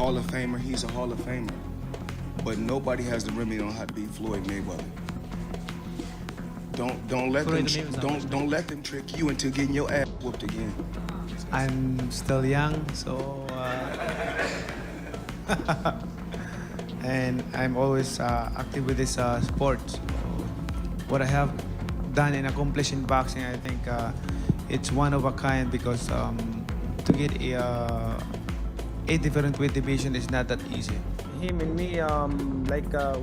Hall of Famer. He's a Hall of Famer. But nobody has the remedy on how to beat Floyd Mayweather. Don't let them trick you into getting your ass whooped again. I'm still young, so and I'm always active with this sport. So what I have done and accomplished in boxing, I think it's one of a kind, because to get a different weight division is not that easy. Him and me,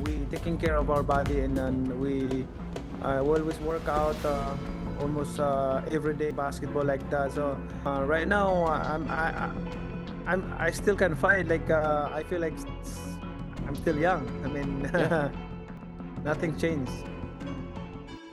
we taking care of our body, and then we always work out almost every day, basketball like that. So right now, I still can fight. I feel like I'm still young. I mean, nothing changed.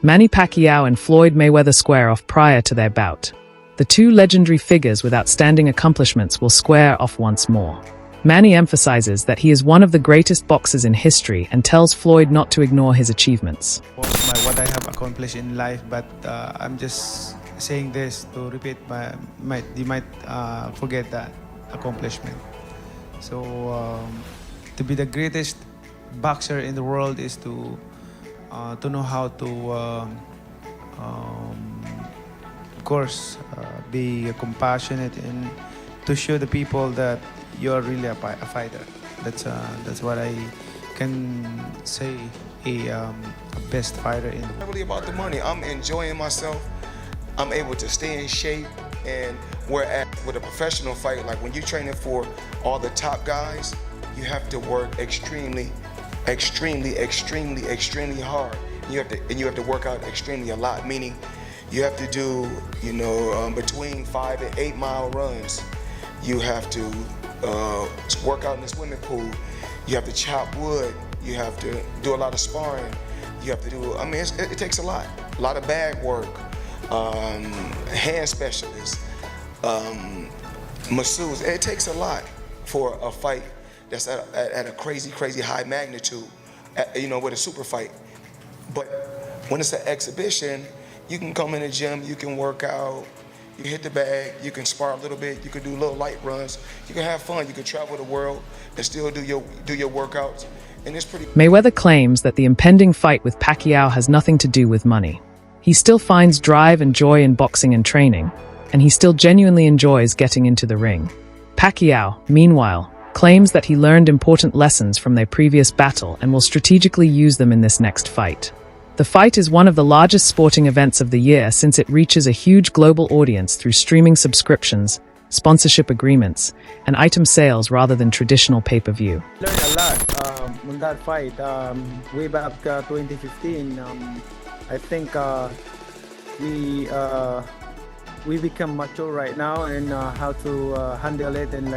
Manny Pacquiao and Floyd Mayweather square off prior to their bout. The two legendary figures with outstanding accomplishments will square off once more. Manny emphasizes that he is one of the greatest boxers in history and tells Floyd not to ignore his achievements. What I have accomplished in life, but I'm just saying this to repeat you might forget that accomplishment. So to be the greatest boxer in the world is to know how to of course be compassionate, and to show the people that you're really a fighter. That's what I can say a best fighter in the world. It's not really about the money. I'm enjoying myself. I'm able to stay in shape, and whereas with a professional fight, like when you're training for all the top guys, you have to work extremely hard. You have to work out extremely a lot, meaning you have to do, between 5 and 8 mile runs. You have to work out in the swimming pool. You have to chop wood. You have to do a lot of sparring. You have to do, it takes a lot of bag work, hand specialists, masseuse. It takes a lot for a fight that's at a crazy high magnitude, with a super fight. But when it's an exhibition, you can come in the gym, you can work out, you can hit the bag, you can spar a little bit, you can do little light runs, you can have fun, you can travel the world and still do your workouts, and it's pretty. Mayweather claims that the impending fight with Pacquiao has nothing to do with money. He still finds drive and joy in boxing and training, and he still genuinely enjoys getting into the ring. Pacquiao, meanwhile, claims that he learned important lessons from their previous battle and will strategically use them in this next fight. The fight is one of the largest sporting events of the year, since it reaches a huge global audience through streaming subscriptions, sponsorship agreements, and item sales rather than traditional pay-per-view. Learned a lot on that fight. Way back 2015, I think we become mature right now, and how to handle it, and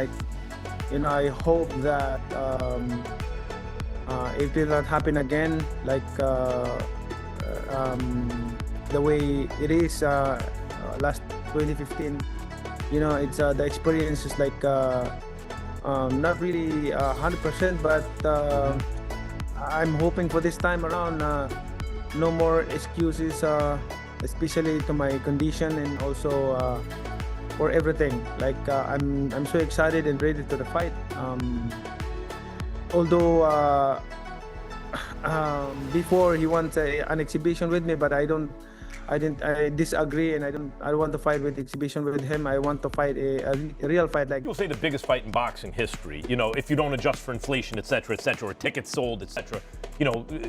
I hope that it will not happen again, the way it is last 2015. It's the experience is not really 100%, but I'm hoping for this time around no more excuses, especially to my condition, and also for everything. I'm so excited and ready to the fight. Although before he wants an exhibition with me, but I disagree, and I don't want to fight with exhibition with him. I want to fight a real fight. People say the biggest fight in boxing history, if you don't adjust for inflation, et cetera, or tickets sold, et cetera.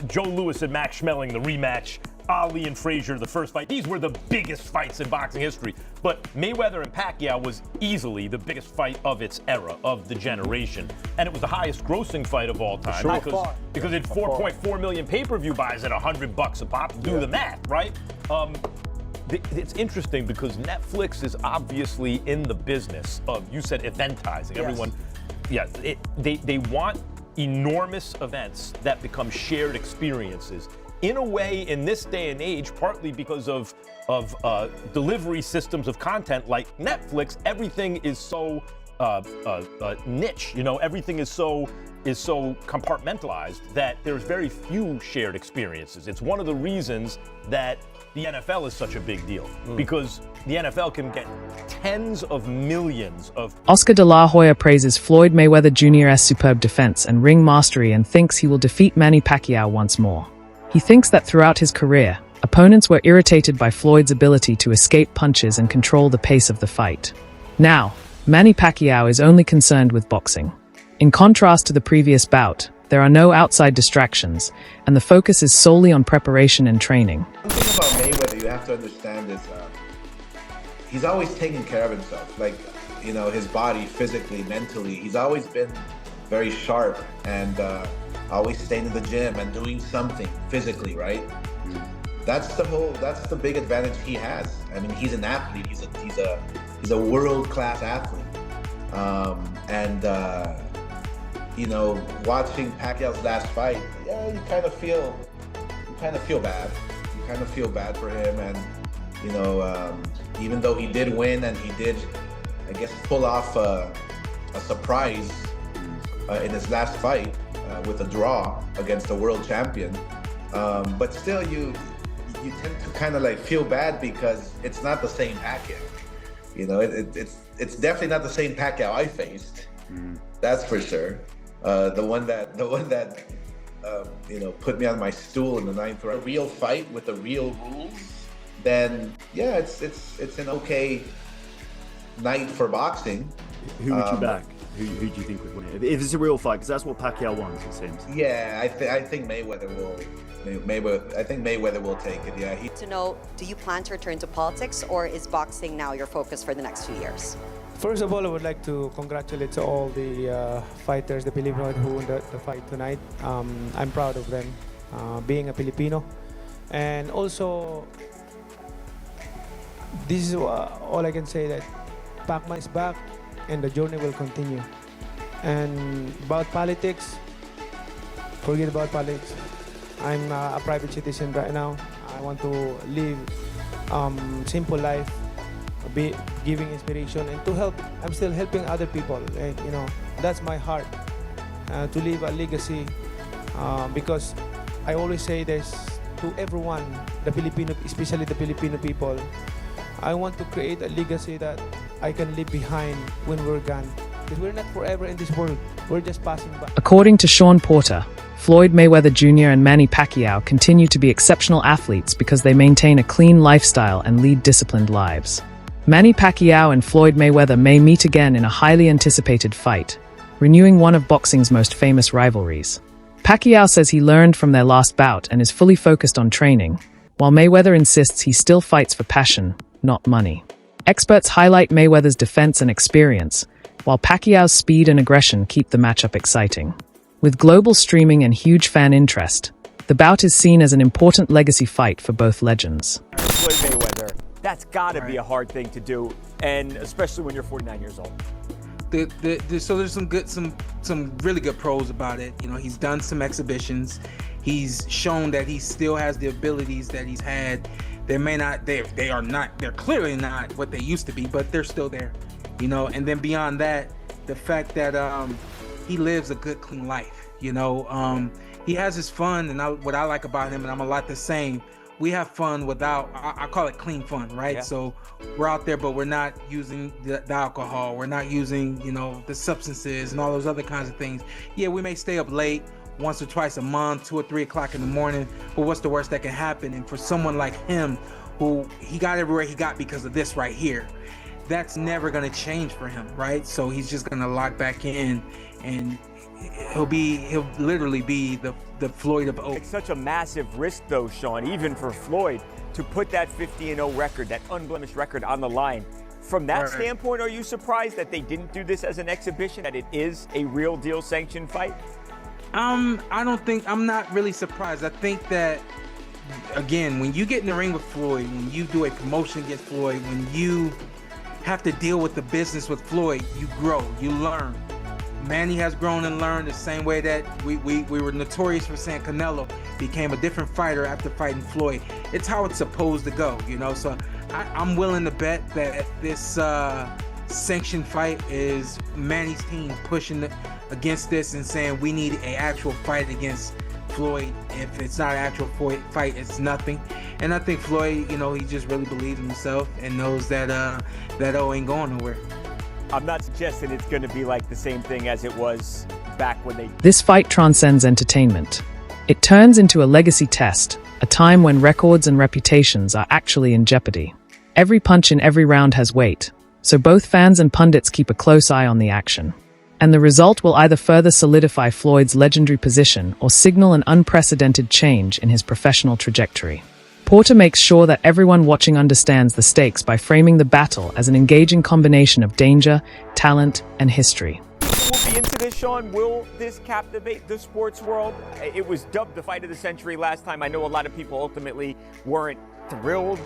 Joe Louis and Max Schmeling, the rematch, Ali and Frazier, the first fight. These were the biggest fights in boxing history. But Mayweather and Pacquiao was easily the biggest fight of its era, of the generation. And it was the highest grossing fight of all time. Sure. Because it had 4.4 million pay-per-view buys at $100 a pop. Do the math, right? It's interesting because Netflix is obviously in the business of, you said, eventizing. Yes. They want enormous events that become shared experiences. In a way, in this day and age, partly because of delivery systems of content like Netflix, everything is so niche. You know, everything is so compartmentalized that there's very few shared experiences. It's one of the reasons that the NFL is such a big deal, because the NFL can get tens of millions of... Oscar de la Hoya praises Floyd Mayweather Jr.'s superb defense and ring mastery and thinks he will defeat Manny Pacquiao once more. He thinks that throughout his career, opponents were irritated by Floyd's ability to escape punches and control the pace of the fight. Now, Manny Pacquiao is only concerned with boxing. In contrast to the previous bout, there are no outside distractions, and the focus is solely on preparation and training. One thing about Mayweather you have to understand is he's always taking care of himself. Like, you know, his body, physically, mentally. He's always been very sharp and always staying in the gym and doing something physically, right? That's the big advantage he has. I mean, he's an athlete. He's a world-class athlete. You know, watching Pacquiao's last fight, yeah, you kind of feel bad. You kind of feel bad for him, and you know, even though he did win and he did, I guess, pull off a surprise in his last fight with a draw against the world champion, but still, you tend to kind of like feel bad because it's not the same Pacquiao. You know, it's definitely not the same Pacquiao I faced. That's for sure. The one that you know, put me on my stool in the 9th round. A real fight with the real rules, then yeah, it's an okay night for boxing. Who would you back? Who do you think would win it? If it's a real fight, because that's what Pacquiao wants, it seems. Yeah, I think Mayweather will. I think Mayweather will take it. Yeah. To know, do you plan to return to politics, or is boxing now your focus for the next few years? First of all, I would like to congratulate to all the fighters, the Filipinos who won the fight tonight. I'm proud of them, being a Filipino. And also, this is all I can say, that Pacman is back and the journey will continue. And about politics, forget about politics. I'm a private citizen right now. I want to live simple life, be giving inspiration and to help. I'm still helping other people, and you know, that's my heart, to leave a legacy, because I always say this to everyone, the Filipino, especially the Filipino people. I want to create a legacy that I can leave behind when we're gone, because we're not forever in this world. We're just passing by. According to Sean Porter, Floyd Mayweather Jr. and Manny Pacquiao continue to be exceptional athletes because they maintain a clean lifestyle and lead disciplined lives. Manny Pacquiao and Floyd Mayweather may meet again in a highly anticipated fight, renewing one of boxing's most famous rivalries. Pacquiao says he learned from their last bout and is fully focused on training, while Mayweather insists he still fights for passion, not money. Experts highlight Mayweather's defense and experience, while Pacquiao's speed and aggression keep the matchup exciting. With global streaming and huge fan interest, the bout is seen as an important legacy fight for both legends. Floyd Mayweather, that's gotta be a hard thing to do, and especially when you're 49 years old. So there's some really good pros about it. You know, he's done some exhibitions. He's shown that he still has the abilities that he's had. They're clearly not what they used to be, but they're still there. You know, and then beyond that, the fact that he lives a good, clean life. You know, he has his fun, and what I like about him, and I'm a lot the same. We have fun without, I call it clean fun, right? Yeah. So we're out there, but we're not using the alcohol. We're not using, you know, the substances and all those other kinds of things. Yeah, we may stay up late once or twice a month, 2 or 3 o'clock in the morning, but what's the worst that can happen? And for someone like him, who he got everywhere he got because of this right here, that's never gonna change for him, right? So he's just gonna lock back in, and he'll literally be the Floyd of old. It's such a massive risk though, Sean, even for Floyd, to put that 50-0 record, that unblemished record on the line. From that standpoint, are you surprised that they didn't do this as an exhibition, that it is a real deal sanctioned fight? I'm not really surprised. I think that, again, when you get in the ring with Floyd, when you do a promotion against Floyd, when you have to deal with the business with Floyd, you grow, you learn. Manny has grown and learned the same way that we were notorious for saying Canelo became a different fighter after fighting Floyd. It's how it's supposed to go, you know. So I'm willing to bet that this sanctioned fight? Is Manny's team pushing against this and saying we need an actual fight against Floyd? If it's not an actual fight, it's nothing. And I think Floyd, you know, he just really believes in himself and knows that that O ain't going nowhere. I'm not suggesting it's going to be like the same thing as it was back when they... This fight transcends entertainment. It turns into a legacy test, a time when records and reputations are actually in jeopardy. Every punch in every round has weight, so both fans and pundits keep a close eye on the action. And the result will either further solidify Floyd's legendary position or signal an unprecedented change in his professional trajectory. Porter makes sure that everyone watching understands the stakes by framing the battle as an engaging combination of danger, talent, and history. We'll be into this, Sean. Will this captivate the sports world? It was dubbed the fight of the century last time. I know a lot of people ultimately weren't thrilled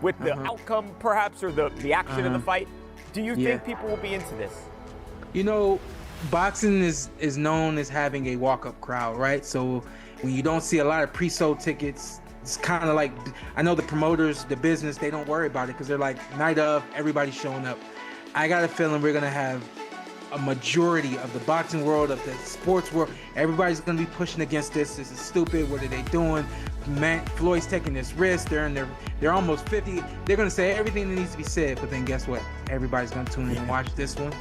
with the outcome, perhaps, or the action of the fight. Do you think people will be into this? You know, boxing is known as having a walk-up crowd, right? So when you don't see a lot of pre-sold tickets, it's kind of like, I know the promoters, the business, they don't worry about it because they're like, night of, everybody's showing up. I got a feeling we're going to have a majority of the boxing world, of the sports world, everybody's going to be pushing against this. This is stupid. What are they doing? Man, Floyd's taking this risk. They're almost 50. They're going to say everything that needs to be said, but then guess what? Everybody's going to tune in and watch this one.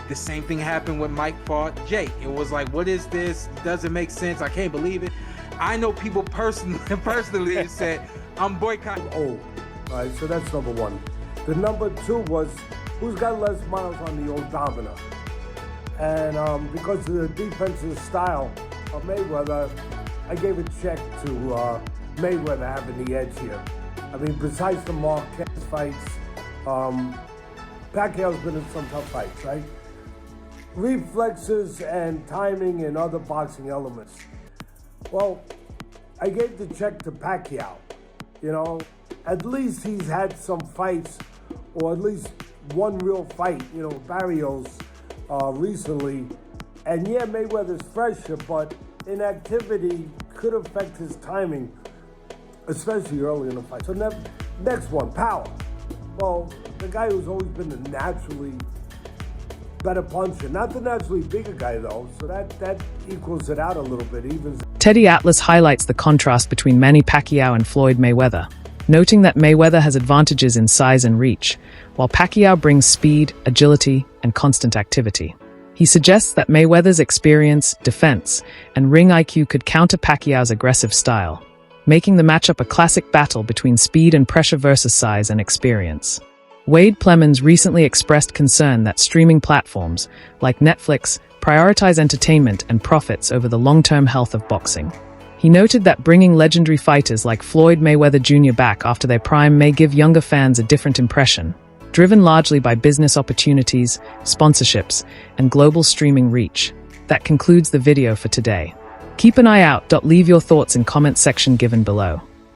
The same thing happened when Mike fought Jake. It was like, what is this? Doesn't make sense. I can't believe it. I know people personally said, I'm boycotting. All right, so that's number one. The number two was, who's got less miles on the odometer? And because of the defensive style of Mayweather, I gave a check to Mayweather having the edge here. I mean, besides the Marquez fights, Pacquiao's been in some tough fights, right? Reflexes and timing and other boxing elements. Well, I gave the check to Pacquiao. You know, at least he's had some fights, or at least one real fight, you know, Barrios recently. And yeah, Mayweather's fresher, but inactivity could affect his timing, especially early in the fight. So next one, power. Well, the guy who's always been the naturally better puncher, not the naturally bigger guy though, so that equals it out a little bit, evens. Teddy Atlas highlights the contrast between Manny Pacquiao and Floyd Mayweather, noting that Mayweather has advantages in size and reach, while Pacquiao brings speed, agility, and constant activity. He suggests that Mayweather's experience, defense, and ring IQ could counter Pacquiao's aggressive style, making the matchup a classic battle between speed and pressure versus size and experience. Wade Plemons recently expressed concern that streaming platforms, like Netflix, prioritize entertainment and profits over the long-term health of boxing. He noted that bringing legendary fighters like Floyd Mayweather Jr. back after their prime may give younger fans a different impression, driven largely by business opportunities, sponsorships, and global streaming reach. That concludes the video for today. Keep an eye out. Leave your thoughts in comment section given below.